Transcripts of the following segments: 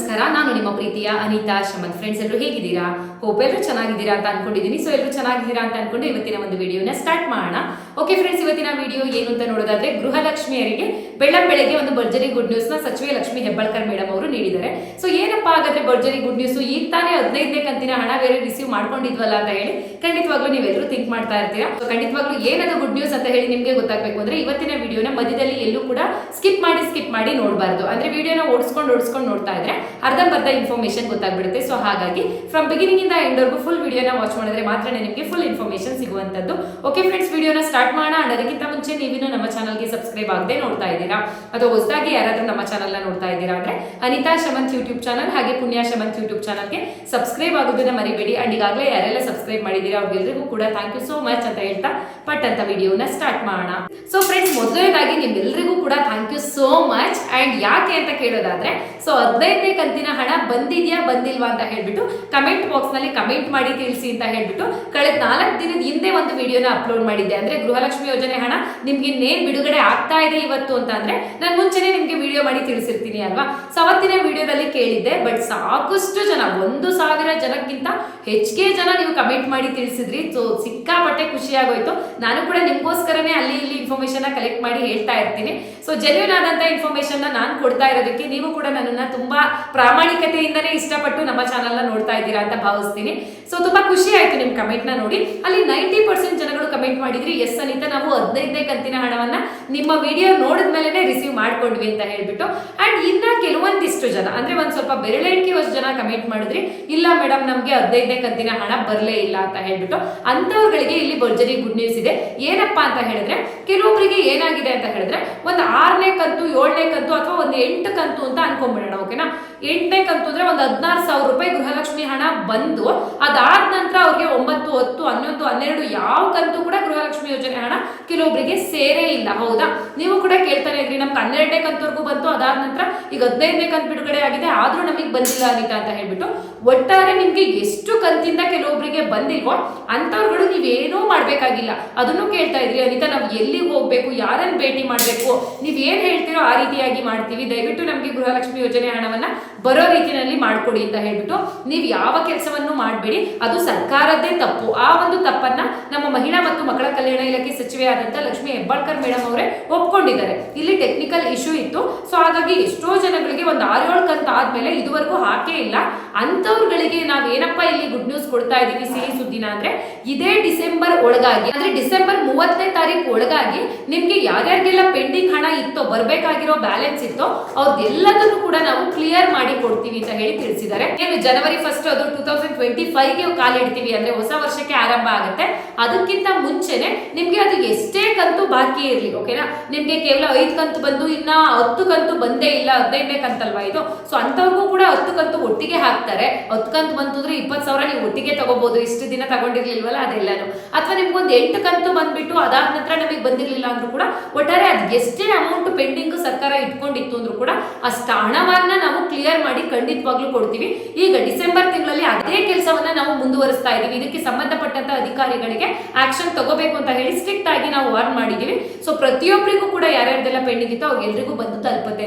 ನಮಸ್ಕಾರ. ನಾನು ನಿಮ್ಮ ಪ್ರೀತಿಯ ಅನಿತಾ ಶಮಂತ್. ಫ್ರೆಂಡ್ಸ್, ಎಲ್ಲರೂ ಹೇಗಿದ್ದೀರಾ? ಹೋಪ್ ಎಲ್ಲರೂ ಚೆನ್ನಾಗಿದ್ದೀರಾ ಅಂತ ಅನ್ಕೊಂಡಿದ್ದೀನಿ. ಸೊ ಎಲ್ಲರೂ ಚೆನ್ನಾಗಿದ್ದೀರಾ ಅಂತ ಅನ್ಕೊಂಡು ಇವತ್ತಿನ ಒಂದು ವಿಡಿಯೋನ ಸ್ಟಾರ್ಟ್ ಮಾಡೋಣ. ಓಕೆ ಫ್ರೆಂಡ್ಸ್, ಇವತ್ತಿನ ವಿಡಿಯೋ ಏನು ಅಂತ ನೋಡೋದಾದ್ರೆ, ಗೃಹಲಕ್ಷ್ಮಿಯರಿಗೆ ಬೆಳಗ್ಗೆ ಒಂದು ಭರ್ಜರಿ ಗುಡ್ ನ್ಯೂಸ್ ನ ಸಚಿವೆ ಲಕ್ಷ್ಮಿ ಹೆಬ್ಬಾಳ್ಕರ್ ಮೇಡಮ್ ಅವರು ನೀಡಿದ್ದಾರೆ. ಸೊ ಏನಪ್ಪಾ ಹಾಗಾದ್ರೆ ಭರ್ಜರಿ ಗುಡ್ ನ್ಯೂಸ್? ಈಗ ತಾನೇ 15ನೇ ಕಂತಿನ ಹಣ ಬೇರೆ ರಿಸೀವ್ ಮಾಡ್ಕೊಂಡಿದ್ವಲ್ಲ ಅಂತ ಹೇಳಿ ಖಂಡಿತವಾಗ್ಲೂ ನೀವೆಲ್ಲರೂ ಥಿಂಕ್ ಮಾಡ್ತಾ ಇರ್ತೀರಾ. ಸೊ ಖಂಡಿತವಾಗ್ಲೂ ಏನದು ಗುಡ್ ನ್ಯೂಸ್ ಅಂತ ಹೇಳಿ ನಿಮ್ಗೆ ಗೊತ್ತಾಗಬೇಕು ಅಂದ್ರೆ ಇವತ್ತಿನ ವಿಡಿಯೋನ ಮಧ್ಯದಲ್ಲಿ ಎಲ್ಲೂ ಕೂಡ ಸ್ಕಿಪ್ ಮಾಡಿ ನೋಡಬಾರ್ದು. ಅಂದ್ರೆ ವಿಡಿಯೋನ ಓಡಿಸ್ಕೊಂಡು ನೋಡ್ತಾ ಇದ್ರೆ ಅರ್ಧಂಬರ್ಧ ಇನ್ಫಾರ್ಮೇಶನ್ ಗೊತ್ತಾಗ್ಬಿಡುತ್ತೆ. ಸೊ ಹಾಗಾಗಿ ಫ್ರಮ್ ಬಿಗಿನಿಂಗ್ ಇಂದ ಎಂಡ್ ವರ್ಗೂ ಫುಲ್ ವಿಡಿಯೋನ ವಾಚ್ ಮಾಡಿದ್ರೆ ಮಾತ್ರ ನಿಮಗೆ ಫುಲ್ ಇನ್ಫಾರ್ಮೇಶನ್ ಸಿಗುವಂತದ್ದು. ಓಕೆ ಫ್ರೆಂಡ್ಸ್, ವಿಡಿಯೋನ ಸ್ಟಾರ್ಟ್ ಮಾಡೋಣ. ಅದಕ್ಕಿಂತ ಮುಂಚೆ ನೀವಿನ್ನು ನಮ್ಮ ಚಾನಲ್ಗೆ ಸಬ್ಸ್ಕ್ರೈಬ್ ಆಗದೆ ನೋಡ್ತಾ ಇದ್ದೀರಾ ಅಥವಾ ಹೊಸದಾಗಿ ಯಾರಾದ್ರೂ ನಮ್ಮ ಚಾನಲ್ ನ ನೋಡ್ತಾ ಇದ್ದೀರಾ ಅಂದ್ರೆ ಅನಿತಾ ಶಮಂತ್ ಯೂಟ್ಯೂಬ್ ಚಾನಲ್ ಹಾಗೆ ಪುಣ್ಯ ಶಮಂತ್ ಯೂಟ್ಯೂಬ್ ಚಾನಲ್ಗೆ ಸಬ್ಸ್ಕ್ರೈಬ್ ಆಗೋದನ್ನ ಮರಿಬೇಡಿ. ಅಂಡ್ ಈಗಾಗಲೇ ಯಾರೆಲ್ಲ ಸಬ್ಸ್ಕ್ರೈಬ್ ಮಾಡಿದ್ದೀರಾ ಅವ್ರಿಗೆಲ್ಲರಿಗೂ ಕೂಡ ಥ್ಯಾಂಕ್ ಯು ಸೋ ಮಚ್ ಅಂತ ಹೇಳ್ತಾ ಪಟ್ ಅಂತ ವಿಡಿಯೋನ ಸ್ಟಾರ್ಟ್ ಮಾಡೋಣ. ಸೊ ಫ್ರೆಂಡ್ಸ್, ಮೊದಲನೇದಾಗಿ ನಿಮ್ಮೆಲ್ಲರಿಗೂ ಕೂಡ thank you so much. And ಯಾಕೆ ಅಂತ ಕೇಳೋದಾದ್ರೆ, ಸೊ 15ನೇ ಕಂತಿನ ಹಣ ಬಂದಿದ್ಯಾ ಬಂದಿಲ್ವಾ ಅಂತ ಹೇಳ್ಬಿಟ್ಟು ಕಮೆಂಟ್ ಬಾಕ್ಸ್ ನಲ್ಲಿ ಕಮೆಂಟ್ ಮಾಡಿ ತಿಳಿಸಿ ಅಂತ ಹೇಳ್ಬಿಟ್ಟು ಕಳೆದ 4 ದಿನದ ಹಿಂದೆ ಒಂದು ವಿಡಿಯೋನ ಅಪ್ಲೋಡ್ ಮಾಡಿದ್ದೆ. ಅಂದ್ರೆ ಗೃಹಲಕ್ಷ್ಮಿ ಯೋಜನೆ ಹಣ ನಿಮ್ಗೆ ಇನ್ನೇನ್ ಬಿಡುಗಡೆ ಆಗ್ತಾ ಇದೆ ಇವತ್ತು ಅಂತ ಅಂದ್ರೆ ನಾನು ಮುಂಚೆನೆ ನಿಮ್ಗೆ ವಿಡಿಯೋ ಮಾಡಿ ತಿಳಿಸಿರ್ತೀನಿ ಅಲ್ವಾ. ಸೊ ಅವತ್ತಿನ ವಿಡಿಯೋದಲ್ಲಿ ಕೇಳಿದ್ದೆ, ಬಟ್ ಸಾಕಷ್ಟು ಜನ 1000 ಜನಕ್ಕಿಂತ ಹೆಚ್ಚಿಗೆ ಜನ ನೀವು ಕಮೆಂಟ್ ಮಾಡಿ ತಿಳಿಸಿದ್ರಿ. ಸೊ ಸಿಕ್ಕಾಪಟ್ಟೆ ಖುಷಿ ಆಗೋಯ್ತು. ನಾನು ಕೂಡ ನಿಮ್ಗೋಸ್ಕರನೇ ಅಲ್ಲಿ ಇಲ್ಲಿ ಇನ್ಫಾರ್ಮೇಶನ್ ಕಲೆಕ್ಟ್ ಮಾಡಿ ಹೇಳ್ತಾ ಇರ್ತೀನಿ. ಸೊ ಜೆನ್ಯೂನ್ ಆದಂತ ಇನ್ಫಾರ್ಮೇಶನ್ ನಾನು ಕೊಡ್ತಾ ಇರೋದಕ್ಕೆ ನೀವು ಕೂಡ ನನ್ನನ್ನ ತುಂಬಾ ಪ್ರಾಮಾಣಿಕತೆಯಿಂದನೇ ಇಷ್ಟಪಟ್ಟು ನಮ್ಮ ಚಾನಲ್ ನ ನೋಡ್ತಾ ಇದ್ದೀರಾ ಅಂತ ಭಾವಿಸ್ತೀನಿ. ಸೊ ತುಂಬಾ ಖುಷಿ ಆಯ್ತು ನಿಮ್ ಕಮೆಂಟ್ ನ ನೋಡಿ. ಅಲ್ಲಿ 90% ಜನಗಳು ಕಮೆಂಟ್ ಮಾಡಿದ್ರಿ, ಎಸ್ ಅನಿತಾ, ನಾವು 15ನೇ ಕಂತಿನ ಹಣವನ್ನ ನಿಮ್ಮ ವಿಡಿಯೋ ನೋಡಿದ್ಮೇಲೆ ರಿಸೀವ್ ಮಾಡ್ಕೊಂಡ್ವಿ ಅಂತ ಹೇಳ್ಬಿಟ್ಟು. ಅಂಡ್ ಇನ್ನ ಕೆಲವೊಂದಿಷ್ಟು ಜನ ಅಂದ್ರೆ ಒಂದ್ ಸ್ವಲ್ಪ ಬೆರಳೆಣಿಕೆಯಷ್ಟು ಜನ ಕಮೆಂಟ್ ಮಾಡಿದ್ರಿ, ಇಲ್ಲ ಮೇಡಮ್ ನಮ್ಗೆ 15ನೇ ಕಂತಿನ ಹಣ ಬರ್ಲೇ ಇಲ್ಲ ಅಂತ ಹೇಳ್ಬಿಟ್ಟು. ಅಂತವ್ರಿಗೆ ಇಲ್ಲಿ ಭರ್ಜರಿ ಗುಡ್ ನ್ಯೂಸ್ ಇದೆ. ಏನಪ್ಪಾ ಅಂತ ಹೇಳಿದ್ರೆ, ಕೆಲವೊಬ್ಬರಿಗೆ ಏನಾಗಿದೆ ಅಂತ ಹೇಳಿದ್ರೆ, ಒಂದು 6ನೇ ಕಂತು, 7ನೇ ಕಂತು ಅಥವಾ ಒಂದು 8 ಕಂತು ಅಂತ ಅನ್ಕೊಂಡ್ಬಿಡೋಣ. ಓಕೆನಾ, 8ನೇ ಕಂತು ಅಂದ್ರೆ ಒಂದು 16,000 ರೂಪಾಯಿ ಗೃಹಲಕ್ಷ್ಮಿ ಹಣ ಬಂದು ಅದಾದ ನಂತರ ಅವ್ರಿಗೆ 9, 10, 11, 12 ಯಾವ ಕಂತು ಕೂಡ ಗೃಹಲಕ್ಷ್ಮಿ ಯೋಜನೆ ಹಣ ಕೆಲವೊಬ್ಬರಿಗೆ ಸೇರೇ ಇಲ್ಲ. ಹೌದಾ? ನೀವು ಕೂಡ ಕೇಳ್ತಾನೆ ಇದ್ರಿ, ನಮ್ಗೆ 12ನೇ ಕಂತವರೆಗೂ ಬಂತು, ಅದಾದ ನಂತರ ಈಗ 15ನೇ ಕಂತು ಬಿಡುಗಡೆ ಆಗಿದೆ, ಆದ್ರೂ ನಮಗೆ ಬಂದಿಲ್ಲ ಅನಿತಾ ಅಂತ ಹೇಳ್ಬಿಟ್ಟು. ಒಟ್ಟಾರೆ ನಿಮ್ಗೆ ಎಷ್ಟು ಕಂತಿಂದ ಕೆಲವೊಬ್ಬರಿಗೆ ಬಂದಿಲ್ವೋ ಅಂತವ್ರುಗಳು ನೀವೇನೂ ಮಾಡ್ಬೇಕಾಗಿಲ್ಲ. ಅದನ್ನು ಕೇಳ್ತಾ ಇದ್ರಿ, ಅನಿತಾ ನಾವು ಎಲ್ಲಿಗೆ ಹೋಗ್ಬೇಕು, ಯಾರನ್ನ ಭೇಟಿ ಮಾಡ್ಬೇಕು, ನೀವ್ ಏನ್ ಹೇಳ್ತೀರೋ ಆ ರೀತಿಯಾಗಿ ಮಾಡ್ತೀವಿ, ದಯವಿಟ್ಟು ನಮ್ಗೆ ಗೃಹಲಕ್ಷ್ಮಿ ಯೋಜನೆ ಹಣವನ್ನ ಬರೋ ರೀತಿಯಲ್ಲಿ ಮಾಡ್ಕೊಡಿ ಅಂತ ಹೇಳ್ಬಿಟ್ಟು. ನೀವ್ ಯಾವ ಕೆಲಸವನ್ನು ಮಾಡಬೇಡಿ, ಅದು ಸರ್ಕಾರದ್ದೇ ತಪ್ಪು. ಆ ಒಂದು ತಪ್ಪನ್ನ ನಮ್ಮ ಮಹಿಳಾ ಮತ್ತು ಮಕ್ಕಳ ಕಲ್ಯಾಣ ಇಲಾಖೆ ಸಚಿವೆ ಆದಂತ ಲಕ್ಷ್ಮಿ ಹೆಬ್ಬಾಳ್ಕರ್ ಮೇಡಮ್ ಅವರೇ ಒಪ್ಕೊಂಡಿದ್ದಾರೆ. ಇಲ್ಲಿ ಟೆಕ್ನಿಕಲ್ ಇಶ್ಯೂ ಇತ್ತು. ಸೊ ಹಾಗಾಗಿ ಎಷ್ಟೋ ಜನಗಳಿಗೆ ಒಂದು 6-7 ಕಂತು ಆದ್ಮೇಲೆ ಇದುವರೆಗೂ ಹಾಕೇ ಇಲ್ಲ. ಅಂತವ್ರುಗಳಿಗೆ ನಾವ್ ಏನಪ್ಪಾ ಇಲ್ಲಿ ಗುಡ್ ನ್ಯೂಸ್ ಕೊಡ್ತಾ ಇದೀವಿ, ಸಿಹಿ ಸುದ್ದಿನ ಅಂದ್ರೆ ಇದೇ ಡಿಸೆಂಬರ್ ಒಳಗಾಗಿ, ಅಂದ್ರೆ ಡಿಸೆಂಬರ್ 30ನೇ ತಾರೀಕು ಒಳಗಾಗಿ ನಿಮ್ಗೆ ಯಾರ್ಯಾರಿಗೆಲ್ಲ ಪೆಂಡಿಂಗ್ ಹಣ ಇತ್ತೋ, ಬರ್ಬೇಕಾಗಿರೋ ಬ್ಯಾಲೆನ್ಸ್ ಇತ್ತೋ ಅವ್ರದ್ದೆಲ್ಲದನ್ನು ಕೂಡ ನಾವು ಕ್ಲಿಯರ್ ಮಾಡಿ ಕೊಡ್ತೀವಿ ಅಂತ ಹೇಳಿ ತಿಳಿಸಿದ್ದಾರೆ. ಏನು ಜನವರಿ 1 ಅದು 2025ಗೆ ಕಾಲಿಡ್ತೀವಿ, ಅಂದ್ರೆ ಹೊಸ ವರ್ಷಕ್ಕೆ ಆರಂಭ ಆಗುತ್ತೆ. ಅದಕ್ಕಿಂತ ಮುಂಚೆನೆ ನಿಮ್ಗೆ ಅದು ಎಷ್ಟೇ ಕಂತು ಬಾಕಿ ಇರ್ಲಿ, ಓಕೆನಾ, ನಿಮ್ಗೆ ಕೇವಲ 5 ಕಂತು ಬಂದು ಇನ್ನ 10 ಕಂತು ಬಂದೇ ಇಲ್ಲ, 15ನೇ ಕಂತಲ್ವಾ ಇದು. ಸೊ ಅಂತವ್ರಿಗೂ ಕೂಡ 10 ಕಂತು ಒಟ್ಟಿಗೆ ಹಾಕ್ತಾರೆ. 10 ಕಂತು ಬಂತು ಅಂದ್ರೆ 20,000 ನೀವು ಒಟ್ಟಿಗೆ ತಗೋಬಹುದು, ಇಷ್ಟು ದಿನ ತಗೊಂಡಿರ್ಲಿಲ್ವಲ್ಲ ಅದೆಲ್ಲಾನು. ಅಥವಾ ನಿಮ್ಗೊಂದು 8 ಕಂತು ಬಂದ್ಬಿಟ್ಟು ಅದಾದ ನಂತರ ನಮಗೆ ಬಂದಿರ್ಲಿಲ್ಲ ಅಂದ್ರೂ ಕೂಡ ಒಟ್ಟಾರೆ ಅದ್ ಎಷ್ಟೇ ಅಮೌಂಟ್ ಪೆಂಡಿಂಗ್ ಸರ್ಕಾರ ಇಟ್ಕೊಂಡಿತ್ತು ಅಂದ್ರೂ ಕೂಡ ಅಷ್ಟ ಹಣವನ್ನ ನಾವು ಕ್ಲಿಯರ್ ಮಾಡಿ ಖಂಡಿತವಾಗ್ಲೂ ಕೊಡ್ತೀವಿ. ಈಗ ಡಿಸೆಂಬರ್ ತಿಂಗಳಲ್ಲಿ ಅದೇ ಕೆಲಸವನ್ನ ನಾವು ಮುಂದುವರಿಸ್ತಾ ಇದೀವಿ. ಇದಕ್ಕೆ ಸಂಬಂಧಪಟ್ಟಂತ ಅಧಿಕಾರಿಗಳಿಗೆ ಆಕ್ಷನ್ ತಗೋಬೇಕು ಅಂತ ಹೇಳಿ ಸ್ಟ್ರಿಕ್ಟ್ ಆಗಿ ನಾವು ವಾರ್ನ್ ಮಾಡಿದೀವಿ. ಸೊ ಪ್ರತಿಯೊಬ್ಬರಿಗೂ ಕೂಡ ಯಾರ್ಯಾರ್ದೆಲ್ಲ ಪೆಂಡಿಂಗ್ ಇತ್ತು ಅವ್ರಿಗೆಲ್ರಿಗೂ ಬಂದು ತಲುಪುತ್ತೆ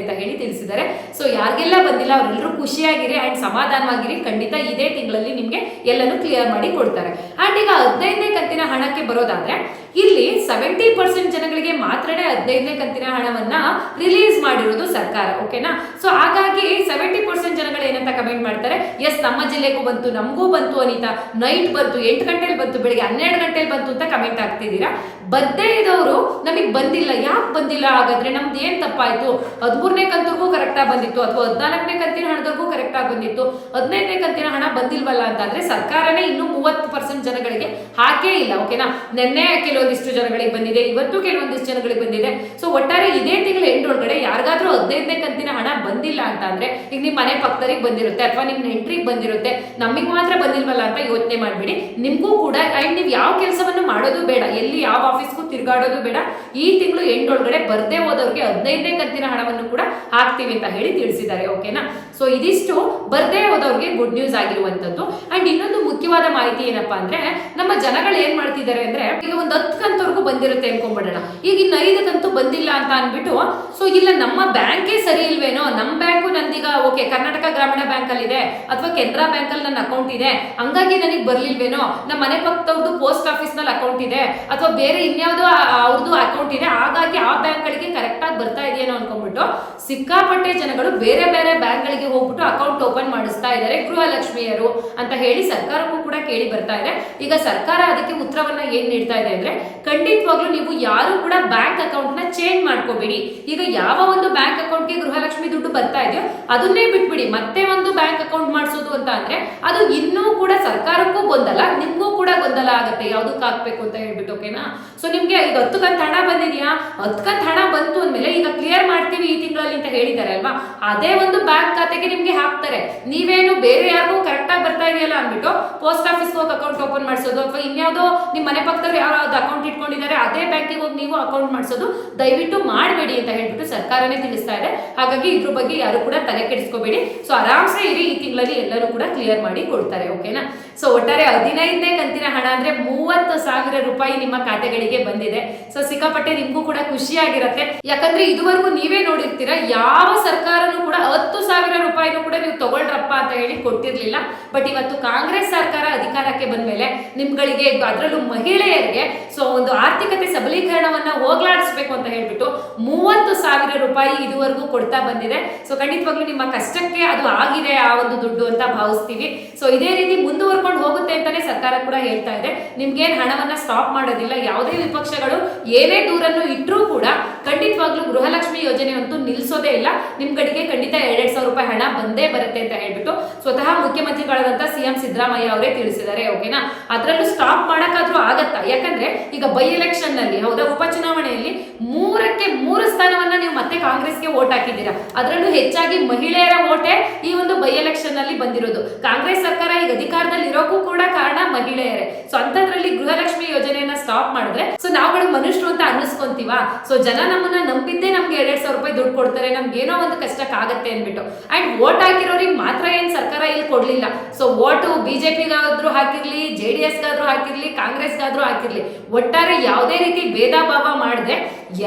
ಅಂತ ಹೇಳಿ ತಿಳಿಸಿದ್ದಾರೆ. ಸೊ ಯಾರಿಗೆಲ್ಲ ಬಂದಿಲ್ಲ ಅವರೆಲ್ಲರೂ ಖುಷಿಯಾಗಿರಿ ಅಂಡ್ ಸಮಾಧಾನವಾಗಿರಿ. ಖಂಡಿತ ಇದೇ ತಿಂಗಳಲ್ಲಿ ನಿಮ್ಗೆ ಎಲ್ಲನೂ ಕ್ಲಿಯರ್ ಮಾಡಿ ಕೊಡ್ತಾರೆ. ಅಂಡ್ ಈಗ 15ನೇ ಕಂತಿನ ಹಣಕ್ಕೆ ಬರೋದಾದ್ರೆ, ಇಲ್ಲಿ 70% ಜನಗಳಿಗೆ ಮಾತ್ರನೇ 15ನೇ ಕಂತಿನ ಹಣವನ್ನ ರಿಲೀಸ್ ಮಾಡಿರೋದು ಸರ್ಕಾರ. ಓಕೆನಾ, ಸೊ ಹಾಗಾಗಿ 70% ಜನಗಳು ಏನಂತ ಕಮೆಂಟ್ ಮಾಡ್ತಾರೆ, ಎಸ್ ನಮ್ಮ ಜಿಲ್ಲೆಗೂ ಬಂತು, ನಮಗೂ ಬಂತು ಅನಿತಾ, ನೈಟ್ ಬಂತು, 8 ಗಂಟೆಲಿ ಬಂತು, ಬೆಳಿಗ್ಗೆ 12 ಗಂಟೆಲಿ ಬಂತು ಅಂತ ಕಮೆಂಟ್ ಆಗ್ತಿದ್ದೀರಾ. ಬರ್ದೇ ಇದ್ದವರು ನಮಗೆ ಬಂದಿಲ್ಲ, ಯಾಕೆ ಬಂದಿಲ್ಲ ಹಾಗಾದ್ರೆ, ನಮ್ದು ಏನ್ ತಪ್ಪಾಯ್ತು, 13ನೇ ಕಂತಿಗೂ ಕರೆಕ್ಟ್ ಆಗಿ ಬಂದಿತ್ತು ಅಥವಾ 14ನೇ ಕಂತಿನ ಹಣದವರೆಗೂ ಕರೆಕ್ಟ್ ಆಗಿ ಬಂದಿತ್ತು, 15ನೇ ಕಂತಿನ ಹಣ ಬಂದಿಲ್ವಲ್ಲ ಅಂತಂದ್ರೆ ಸರ್ಕಾರನೇ ಇನ್ನೂ 30% ಜನಗಳಿಗೆ ಹಾಕೇ ಇಲ್ಲ. ಓಕೆನಾ, ನಿನ್ನೆ ಕೆಲವೊಂದಿಷ್ಟು ಜನಗಳಿಗೆ ಬಂದಿದೆ, ಇವತ್ತು ಕೆಲವೊಂದಿಷ್ಟು ಜನಗಳಿಗೆ ಬಂದಿದೆ. ಸೊ ಒಟ್ಟಾರೆ ಇದೇ ತಿಂಗಳ ಎಂಡ್ ಒಳಗಡೆ ಯಾರಿಗಾದ್ರೂ 15ನೇ ಕಂತಿನ ಹಣ ಬಂದಿಲ್ಲ ಅಂತ ಅಂದ್ರೆ, ಈಗ ನಿಮ್ ಮನೆ ಪಕ್ಕದರಿಗೆ ಬಂದಿರುತ್ತೆ ಅಥವಾ ನಿಮ್ ನೆಂಟ್ರಿಗೆ ಬಂದಿರುತ್ತೆ, ನಮಗ್ ಮಾತ್ರ ಬಂದಿಲ್ವಲ್ಲ ಅಂತ ಯೋಚನೆ ಮಾಡ್ಬೇಡಿ. ನಿಮ್ಗೂ ಕೂಡ ಅಂಡ್ ನೀವು ಯಾವ ಕೆಲಸವನ್ನು ಮಾಡೋದು ಬೇಡ, ಎಲ್ಲಿ ಯಾವ ಆಫೀಸ್ಗೂ ತಿರುಗಾಡೋದು ಬೇಡ. ಈ ತಿಂಗಳು ಎಂಡೊಳಗಡೆ ಬರ್ದೇ ಹೋದವ್ರಿಗೆ 15ನೇ ಕಂತಿನ ಹಣವನ್ನು ಕೂಡ ಹಾಕ್ತೀವಿ ಅಂತ ಹೇಳಿ ತಿಳಿಸಿದ್ದಾರೆ. ಓಕೆನಾ? ಸೊ ಇದಿಷ್ಟು ಬರ್ದೇ ಹೋದವ್ರಿಗೆ ಗುಡ್ ನ್ಯೂಸ್ ಆಗಿರುವಂತದ್ದು. ಅಂಡ್ ಇನ್ನೊಂದು ಮುಖ್ಯವಾದ ಮಾಹಿತಿ ಏನಪ್ಪಾ ಅಂದ್ರೆ, ನಮ್ಮ ಜನಗಳು ಏನ್ ಮಾಡ್ತಿದ್ದಾರೆ ಅಂದ್ರೆ, ಈಗ ಒಂದು 10 ಕಂತವರೆಗೂ ಬಂದಿರುತ್ತೆ ಅನ್ಕೊಂಡ್ಬಿಡೋಣ. ಈಗ ಇನ್ನು 5 ಕಂತು ಬಂದಿಲ್ಲ ಅಂತ ಅನ್ಬಿಟ್ಟು, ಸೊ ಇಲ್ಲ ನಮ್ಮ ಬ್ಯಾಂಕೇ ಸರಿ ಇಲ್ವೇನೋ, ನಮ್ಮ ಬ್ಯಾಂಕು ನಂದೀಗ ಓಕೆ ಕರ್ನಾಟಕ ಗ್ರಾಮೀಣ ಬ್ಯಾಂಕ್ ಅಲ್ಲಿ ಇದೆ ಅಥವಾ ಕೆನರಾ ಬ್ಯಾಂಕ್ ಅಲ್ಲಿ ನನ್ನ ಅಕೌಂಟ್ ಇದೆ, ಹಂಗಾಗಿ ನನಗೆ ಬರ್ಲಿಲ್ವೇನೋ, ನಮ್ಮ ಮನೆ ಪಕ್ಕದವ್ರದ್ದು ಪೋಸ್ಟ್ ಆಫೀಸ್ ನಲ್ಲಿ ಅಕೌಂಟ್ ಇದೆ ಅಥವಾ ಬೇರೆ ಇನ್ಯಾವುದೋ ಅವ್ರದ್ದು ಅಕೌಂಟ್ ಇದೆ, ಹಾಗಾಗಿ ಆ ಬ್ಯಾಂಕ್ ಗಳಿಗೆ ಕರೆಕ್ಟ್ ಆಗಿ ಬರ್ತಾ ಇದೆಯೇನೋ ಅನ್ಕೊಂಡ್ಬಿಟ್ಟು ಸಿಕ್ಕಾಪಟ್ಟೆ ಜನಗಳು ಬೇರೆ ಬೇರೆ ಬ್ಯಾಂಕ್ ಗಳಿಗೆ ಹೋಗ್ಬಿಟ್ಟು ಅಕೌಂಟ್ ಓಪನ್ ಮಾಡಿಸ್ತಾ ಇದ್ದಾರೆ ಗೃಹಲಕ್ಷ್ಮಿಯರು ಅಂತ ಹೇಳಿ ಸರ್ಕಾರಕ್ಕೂ ಕೂಡ ಕೇಳಿ ಬರ್ತಾ ಇದೆ. ಈಗ ಸರ್ಕಾರ ಅದಕ್ಕೆ ಉತ್ತರವನ್ನ ಏನ್ ನೀಡ್ತಾ ಇದೆ ಅಂದ್ರೆ, ಖಂಡಿತವಾಗ್ಲೂ ನೀವು ಯಾರು ಕೂಡ ಬ್ಯಾಂಕ್ ಅಕೌಂಟ್ ನ ಚೇಂಜ್ ಮಾಡ್ಕೋಬೇಡಿ. ಈಗ ಯಾವ ಒಂದು ಬ್ಯಾಂಕ್ ಅಕೌಂಟ್ಗೆ ಗೃಹಲಕ್ಷ್ಮಿ ದುಡ್ಡು ಬರ್ತಾ ಇದೆಯೋ ಅದನ್ನೇ ಬಿಟ್ಬಿಡಿ. ಮತ್ತೆ ಒಂದು ಬ್ಯಾಂಕ್ ಅಕೌಂಟ್ ಮಾಡಿಸೋದು ಅಂತ ಅಂದ್ರೆ ಅದು ಇನ್ನೂ ಕೂಡ ಸರ್ಕಾರಕ್ಕೂ ಗೊಂದಲ, ನಿಮ್ಗೂ ಕೂಡ ಗೊಂದಲ ಆಗುತ್ತೆ ಯಾವ್ದಕ್ಕೆ ಹಾಕ್ಬೇಕು ಅಂತ ಹೇಳ್ಬಿಟ್ಟು. ಓಕೆನಾ? ಸೊ ನಿಮ್ಗೆ ಈಗ 10 ಕಂತು ಹಣ ಬಂದಿದ್ಯಾ, 10 ಕಂತು ಹಣ ಬಂತು ಅಂದ್ಮೇಲೆ ಈಗ ಕ್ಲಿಯರ್ ಮಾಡ್ತೀವಿ ಈ ತಿಂಗಳಲ್ಲಿ ಅಂತ ಹೇಳಿದ್ದಾರೆ ಅಲ್ವಾ, ಅದೇ ಒಂದು ಬ್ಯಾಂಕ್ ಖಾತೆಗೆ ನಿಮ್ಗೆ ಹಾಕ್ತಾರೆ. ನೀವೇನು ಬೇರೆ ಯಾರಿಗೂ ಕರೆಕ್ಟ್ ಆಗಿ ಬರ್ತಾ ಇದೆಯಲ್ಲ ಅಂದ್ಬಿಟ್ಟು ಪೋಸ್ಟ್ ಆಫೀಸ್ ಹೋಗಿ ಅಕೌಂಟ್ ಓಪನ್ ಮಾಡಿಸೋದು ಅಥವಾ ಇನ್ಯಾವುದೋ ನಿಮ್ಮ ಮನೆ ಪಕ್ಕದವ್ರು ಯಾವ್ದು ಅಕೌಂಟ್ ಇಟ್ಕೊಂಡಿದ್ದಾರೆ ಅದೇ ಬ್ಯಾಂಕಿಗೆ ಹೋಗಿ ನೀವು ಅಕೌಂಟ್ ಮಾಡಿಸೋದು ದಯವಿಟ್ಟು ಮಾಡಬೇಡಿ ಅಂತ ಹೇಳ್ಬಿಟ್ಟು ಸರ್ಕಾರನೇ ತಿಳಿಸ್ತಾ ಇದೆ. ಹಾಗಾಗಿ ಇದ್ರ ಬಗ್ಗೆ ಯಾರು ಕೂಡ ತಲೆ ಕೆಡಿಸ್ಕೋಬೇಡಿ. ಸೊ ಆರಾಮ್ಸೆ ಇರಿ, ಈ ತಿಂಗಳಲ್ಲಿ ಎಲ್ಲರೂ ಕೂಡ ಕ್ಲಿಯರ್ ಮಾಡಿ ಕೊಡ್ತಾರೆ. ಓಕೆನಾ? ಸೊ ಒಟ್ಟಾರೆ 15ನೇ ಕಂತಿನ ಹಣ ಅಂದ್ರೆ 30,000 ರೂಪಾಯಿ ನಿಮ್ಮ ಖಾತೆಗಳಿಗೆ ಬಂದಿದೆ. ಸೊ ಸಿಕ್ಕಾಪಟ್ಟೆ ನಿಮ್ಗೂ ಕೂಡ ಖುಷಿಯಾಗಿರುತ್ತೆ. ಯಾಕಂದ್ರೆ ಇದುವರೆಗೂ ನೀವೇ ನೋಡಿರ್ತೀರಾ, ಯಾವ ಸರ್ಕಾರನೂ ಕೂಡ 10,000 ರೂಪಾಯಿನೂ ಕೂಡ ನೀವು ತಗೊಳ್ರಪ್ಪ ಅಂತ ಹೇಳಿ ಕೊಟ್ಟಿರ್ಲಿಲ್ಲ. ಬಟ್ ಇವತ್ತು ಕಾಂಗ್ರೆಸ್ ಸರ್ಕಾರ ಅಧಿಕಾರಕ್ಕೆ ಬಂದ್ಮೇಲೆ ನಿಮ್ಗಳಿಗೆ, ಅದರಲ್ಲೂ ಮಹಿಳೆಯರಿಗೆ ಸೊ ಒಂದು ಆರ್ಥಿಕತೆ ಸಬಲೀಕರಣವನ್ನ ಹೋಗ್ಲಾಡಿಸ್ಬೇಕು ಅಂತ ಹೇಳ್ಬಿಟ್ಟು 30,000 ರೂಪಾಯಿ ಇದುವರೆಗೂ ಕೊಡ್ತಾ ಬಂದಿದೆ. ಸೊ ಖಂಡಿತವಾಗ್ಲೂ ನಿಮ್ಮ ಕಷ್ಟಕ್ಕೆ ಅದು ಆಗಿದೆ ಆ ಒಂದು ದುಡ್ಡು ಅಂತ ಭಾವಿಸ್ತೀವಿ. ಸೊ ಇದೇ ರೀತಿ ಮುಂದುವರ್ಕೊಂಡು ಹೋಗುತ್ತೆ ಅಂತಾನೆ ಸರ್ಕಾರ ಕೂಡ ಹೇಳ್ತಾ ಇದೆ. ನಿಮ್ಗೇನ್ ಹಣವನ್ನ ಸ್ಟಾಪ್ ಮಾಡೋದಿಲ್ಲ. ಯಾವುದೇ ವಿಪಕ್ಷಗಳು ಏನೇ ದೂರನ್ನು ಇಟ್ಟರೂ ಕೂಡ ಖಂಡಿತವಾಗ್ಲೂ ಗೃಹಲಕ್ಷ್ಮಿ ಯೋಜನೆ ಅಂತೂ ನಿಲ್ಸೋದೇ ಇಲ್ಲ. ನಿಮ್ ಕಡೆಗೆ ಖಂಡಿತ 2,000 ರೂಪಾಯಿ ಹಣ ಬಂದೇ ಬರುತ್ತೆ ಅಂತ ಹೇಳ್ಬಿಟ್ಟು ಸ್ವತಃ ಮುಖ್ಯಮಂತ್ರಿಗಳಾದಂತ ಸಿಎಂ ಸಿದ್ದರಾಮಯ್ಯ ಅವರೇ ತಿಳಿಸಿದ್ದಾರೆ. ಓಕೆನಾ? ಅದರಲ್ಲೂ ಸ್ಟಾಪ್ ಮಾಡಕ್ಕಾದ್ರೂ ಆಗತ್ತಾ? ಯಾಕಂದ್ರೆ ಈಗ ಬೈ ಎಲೆಕ್ಷನ್ ನಲ್ಲಿ, ಹೌದಾ, ಉಪಚುನಾವಣೆಯಲ್ಲಿ 3ಕ್ಕೆ 3 ಸ್ಥಾನವನ್ನ ನೀವು ಮತ್ತೆ ಕಾಂಗ್ರೆಸ್ಗೆ ವೋಟ್ ಹಾಕಿದ್ದೀರಾ. ಅದರಲ್ಲೂ ಹೆಚ್ಚಾಗಿ ಮಹಿಳೆಯರ ವೋಟೇ ಈ ಒಂದು ಬೈ ಎಲೆಕ್ಷನ್ ನಲ್ಲಿ ಬಂದಿರೋದು. ಕಾಂಗ್ರೆಸ್ ಸರ್ಕಾರ ಈಗ ಅಧಿಕಾರದಲ್ಲಿ ಇರೋಕ್ಕೂ ಕೂಡ ಕಾರಣ ಮಹಿಳೆಯರೇ. ಸೊ ಅಂತದ್ರಲ್ಲಿ ಗೃಹಲಕ್ಷ್ಮಿ ಯೋಜನೆಯನ್ನ ಸ್ಟಾಪ್ ಮಾಡಿದ್ರೆ ಸೊ ನಾವುಗಳು ಮನುಷ್ಯರು ಅಂತ ಅನ್ನಿಸ್ಕೊಂತೀವ. ಸೊ ಜನ ನಮ್ಮನ್ನ ನಂಬಿದ್ದೆ ನಮ್ಗೆ 2,000 ರೂಪಾಯಿ ದುಡ್ಡು ಕೊಡ್ತಾರೆ, ನಮ್ಗೆ ಏನೋ ಒಂದು ಕಷ್ಟಕ್ಕಾಗತ್ತೆ ಅನ್ಬಿಟ್ಟು. ಅಂಡ್ ವೋಟ್ ಹಾಕಿರೋರಿಗೆ ಮಾತ್ರ ಏನ್ ಸರ್ಕಾರ ಇಲ್ಲಿ ಕೊಡ್ಲಿಲ್ಲ. ಸೊ ವೋಟು ಬಿಜೆಪಿಗಾದ್ರೂ ಹಾಕಿರ್ಲಿ, JDS ಗಾದ್ರೂ ಹಾಕಿರ್ಲಿ, ಕಾಂಗ್ರೆಸ್ಗಾದ್ರೂ ಹಾಕಿರ್ಲಿ, ಒಟ್ಟಾರೆ ಯಾವುದೇ ರೀತಿ ಭೇದ ಭಾವ ಮಾಡದೆ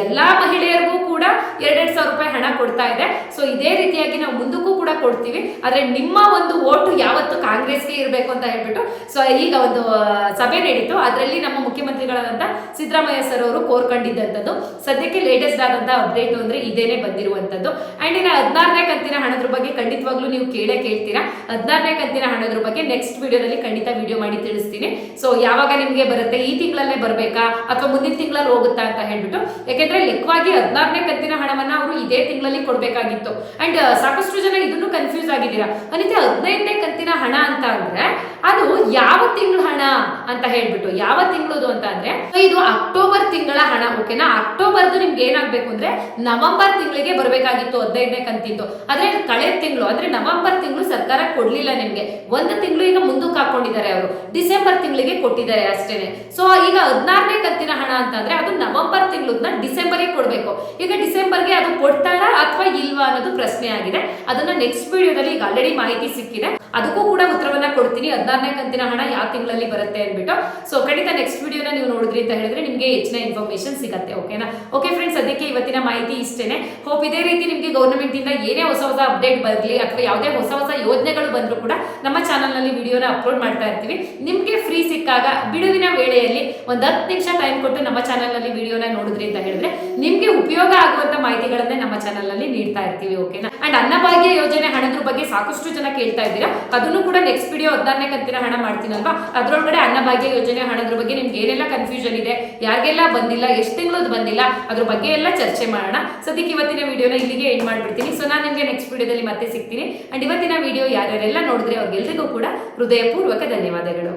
ಎಲ್ಲಾ ಮಹಿಳೆಯರಿಗೂ ಕೂಡ 2,000 ರೂಪಾಯಿ ಹಣ ಕೊಡ್ತಾ ಇದೆ. ಸೊ ಇದೇ ರೀತಿಯಾಗಿ ನಾವು ಮುಂದಕ್ಕೂ ಕೂಡ ಕೊಡ್ತೀವಿ. ಆದ್ರೆ ನಿಮ್ಮ ಒಂದು ವೋಟು ಯಾವತ್ತು ಕಾಂಗ್ರೆಸ್ಗೆ ಇರಬೇಕು ಅಂತ ಹೇಳ್ಬಿಟ್ಟು ಸೊ ಈಗ ಒಂದು ಸಭೆ ನಡೀತು. ಅದರಲ್ಲಿ ನಮ್ಮ ಮುಖ್ಯಮಂತ್ರಿಗಳಾದಂತ ಸಿದ್ದರಾಮಯ್ಯ ಸರ್ ಅವರು ಕೋರ್ಕೊಂಡಿದ್ದಂಥದ್ದು. ಸದ್ಯಕ್ಕೆ ಲೇಟೆಸ್ಟ್ ಆದಂತ ಅಪ್ಡೇಟ್ ಅಂದ್ರೆ ಇದೇನೆ ಬಂದಿರುವಂತದ್ದು. ಅಂಡ್ ಇನ್ನು 16ನೇ ಕಂತಿನ ಹಣದ ಬಗ್ಗೆ ಖಂಡಿತವಾಗ್ಲೂ ನೀವು ಕೇಳ್ತೀರಾ. 16ನೇ ಕಂತಿನ ಹಣದ ಬಗ್ಗೆ ನೆಕ್ಸ್ಟ್ ವಿಡಿಯೋದಲ್ಲಿ ಖಂಡಿತ ವಿಡಿಯೋ ಮಾಡಿ ತಿಳಿಸ್ತೀನಿ. ಸೊ ಯಾವಾಗ ನಿಮ್ಗೆ ಬರುತ್ತೆ, ಈ ತಿಂಗಳಲ್ಲೇ ಬರ್ಬೇಕಾ ಅಥವಾ ಮುಂದಿನ ತಿಂಗಳಲ್ಲಿ ಹೋಗುತ್ತಾ ಅಂತ ಹೇಳ್ಬಿಟ್ಟು. ಯಾಕೆಂದ್ರೆ ಲೆಕ್ಕವಾಗಿ 16ನೇ ಕಂತಿನ ಹಣವನ್ನ ಅವರು ಇದೇ ತಿಂಗಳಲ್ಲಿ ಕೊಡ್ಬೇಕಾಗಿತ್ತು. ಅಂಡ್ ಸಾಕಷ್ಟು ಜನ ಇದನ್ನು ಕನ್ಫ್ಯೂಸ್ ಆಗಿದ್ದೀರಾ. ಅನಿತೆ 15ನೇ ಕಂತಿನ ಹಣ ಅಂತ ಅಂದ್ರೆ ಅದು ಯಾವ ತಿಂಗಳ ಹಣ ಅಂತ ಹೇಳ್ಬಿಟ್ಟು, ಯಾವ ತಿಂಗಳದು ಅಂತ ಅಂದ್ರೆ ಇದು ಅಕ್ಟೋಬರ್ ತಿಂಗಳ ಹಣ. ಓಕೆನಾ? ಅಕ್ಟೋಬರ್ದು ನಿಮ್ಗೆ ಏನಾಗ್ಬೇಕು ಅಂದ್ರೆ ನವೆಂಬರ್ ತಿಂಗಳಿಗೆ ಬರಬೇಕಾಗಿತ್ತು 15ನೇ ಕಂತಿದ್ದು. ಆದ್ರೆ ಕಳೆದ ತಿಂಗಳು ಅಂದ್ರೆ ನವೆಂಬರ್ ತಿಂಗಳು ಸರ್ಕಾರ ಕೊಡ್ಲಿಲ್ಲ ನಿಮ್ಗೆ. ಒಂದು ತಿಂಗಳು ಈಗ ಮುಂದಕ್ಕೆ ಹಾಕೊಂಡಿದ್ದಾರೆ ಅವರು, ಡಿಸೆಂಬರ್ ತಿಂಗಳಿಗೆ ಕೊಟ್ಟಿದ್ದಾರೆ ಅಷ್ಟೇನೆ. ಸೊ ಈಗ 16ನೇ ಕಂತಿನ ಹಣ ಅಂತಂದ್ರೆ ಅದು ನವೆಂಬರ್ ತಿಂಗಳನ್ನ ಡಿಸೆಂಬರ್ಗೆ ಕೊಡ್ಬೇಕು. ಈಗ ಡಿಸೆಂಬರ್ಗೆ ಅದು ಕೊಡ್ತಾರಾ ಅಥವಾ ಇಲ್ವಾ ಅನ್ನೋದು ಪ್ರಶ್ನೆ ಆಗಿದೆ. ಅದನ್ನ ನೆಕ್ಸ್ಟ್ ವಿಡಿಯೋದಲ್ಲಿ ಈಗ ಆಲ್ರೆಡಿ ಮಾಹಿತಿ ಸಿಕ್ಕಿದೆ, ಅದಕ್ಕೂ ಕೂಡ ಉತ್ತರವನ್ನ ಕೊಡ್ತೀನಿ. 16ನೇ ಕಂತಿನ ಹಣ ಯಾವ ತಿಂಗಳಲ್ಲಿ ಬರುತ್ತೆ ಅನ್ಬಿಟ್ಟು. ಸೊ ಖಂಡಿತ ನೆಕ್ಸ್ಟ್ ವಿಡಿಯೋನ ನೀವು ನೋಡಿದ್ರಿ ಅಂತ ಹೇಳಿದ್ರೆ ನಿಮ್ಗೆ ಹೆಚ್ಚಿನ ಇನ್ಫಾರ್ಮೇಶನ್ ಸಿಗುತ್ತೆ. ಓಕೆನಾ? ಓಕೆ ಫ್ರೆಂಡ್ಸ್, ಅದಕ್ಕೆ ಇವತ್ತಿನ ಮಾಹಿತಿ ಇಷ್ಟೇನೆ. ಹೋಪ್ ಇದೇ ರೀತಿ ನಿಮ್ಗೆ ಗವರ್ನಮೆಂಟ್ ಇಂದ ಏನೇ ಹೊಸ ಅಪ್ಡೇಟ್ ಬರಲಿ ಅಥವಾ ಯಾವುದೇ ಹೊಸ ಯೋಜನೆಗಳು ಬಂದ್ರು ಕೂಡ ನಮ್ಮ ಚಾನಲ್ ನಲ್ಲಿ ವಿಡಿಯೋನ ಅಪ್ಲೋಡ್ ಮಾಡ್ತಾ ಇರ್ತೀವಿ. ನಿಮ್ಗೆ ಫ್ರೀ ಸಿಕ್ಕಾಗ ಬಿಡುವಿನ ವೇಳೆಯಲ್ಲಿ ಒಂದು 10 ನಿಮಿಷ ಟೈಮ್ ಕೊಟ್ಟು ನಮ್ಮ ಚಾನಲ್ ನಲ್ಲಿ ವಿಡಿಯೋನ ನೋಡಿದ್ರಿ ಅಂತ ಹೇಳಿದ್ರೆ ನಿಮ್ಗೆ ಉಪಯೋಗ ಆಗುವಂತ ಮಾಹಿತಿಗಳನ್ನೇ ನಮ್ಮ ಚಾನಲ್ ನಲ್ಲಿ ನೀಡ್ತಾ ಇರ್ತೀವಿ. ಓಕೆನಾ? ಅಂಡ್ ಅನ್ನಭಾಗ್ಯ ಯೋಜನೆ ಹಣದ ಬಗ್ಗೆ ಸಾಕಷ್ಟು ಜನ ಕೇಳ್ತಾ ಇದ್ದೀರಾ. ಅದನ್ನು ಕೂಡ ನೆಕ್ಸ್ಟ್ ವಿಡಿಯೋ 16ನೇ ಕಂತಿನ ಹಣ ಮಾಡ್ತೀನಲ್ವಾ, ಅದ್ರೊಳಗಡೆ ಅನ್ನಭಾಗ್ಯ ಯೋಜನೆ ಹಣದ ಬಗ್ಗೆ ನಿಮ್ಗೆ ಏನೆಲ್ಲ ಕನ್ಫ್ಯೂಷನ್ ಇದೆ, ಯಾರಿಗೆಲ್ಲ ಬಂದಿಲ್ಲ, ಎಷ್ಟು ತಿಂಗಳದ್ದು ಬಂದಿಲ್ಲ, ಅದ್ರ ಬಗ್ಗೆ ಎಲ್ಲ ಚರ್ಚೆ ಮಾಡೋಣ. ಸದ್ಯಕ್ಕೆ ಇವತ್ತಿನ ವಿಡಿಯೋನ ಇಲ್ಲಿಗೆ ಎಂಡ್ ಮಾಡ್ಬಿಡ್ತೀನಿ. ಸೊ ನಾನು ನಿಮ್ಗೆ ನೆಕ್ಸ್ಟ್ ವಿಡಿಯೋದಲ್ಲಿ ಮತ್ತೆ ಸಿಗ್ತೀನಿ. ಅಂಡ್ ಇವತ್ತಿನ ವಿಡಿಯೋ ಯಾರ್ಯಾರೆಲ್ಲ ನೋಡಿದ್ರೆ ಅವ್ರಿಗೆಲ್ರಿಗೂ ಕೂಡ ಹೃದಯಪೂರ್ವಕ ಧನ್ಯವಾದಗಳು.